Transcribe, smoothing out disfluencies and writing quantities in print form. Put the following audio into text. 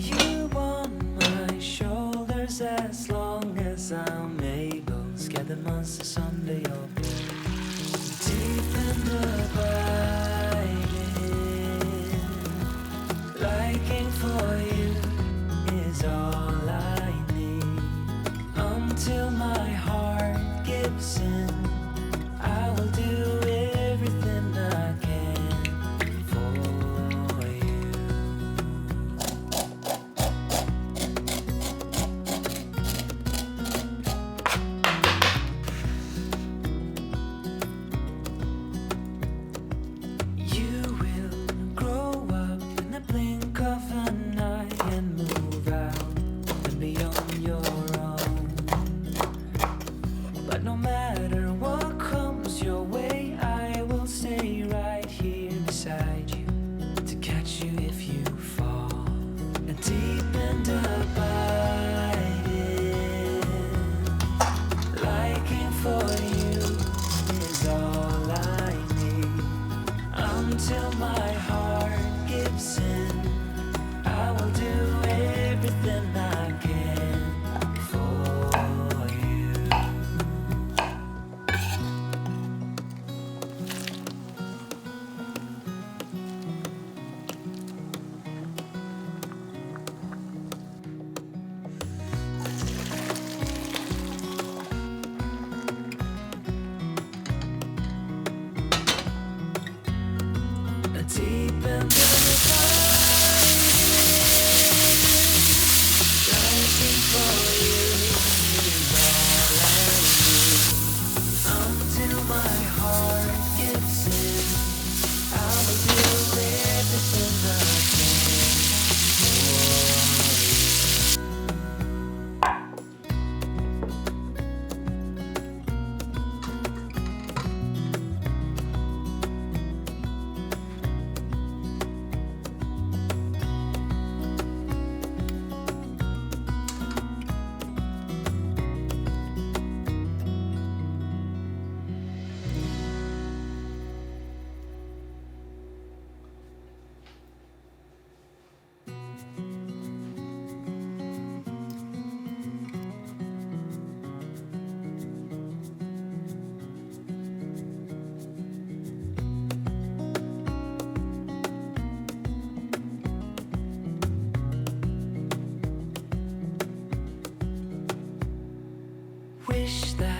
You on my shoulders as long as I'm able. Scare the monsters under your bed. Deep in the biting, liking for you is all I need. Until my heart gives in, I will do everything I can for you. You will grow up in the blink of an eye and move out and beyond your own. But no matter what comes your way, I will stay right here beside you to catch you if you fall. And deep and abiding, liking for you is all I need. Until my heart gives in, I will do everything I can for you. Deep in the liking for you is all I need. Until my heart gives in, I will do everything I can for wish that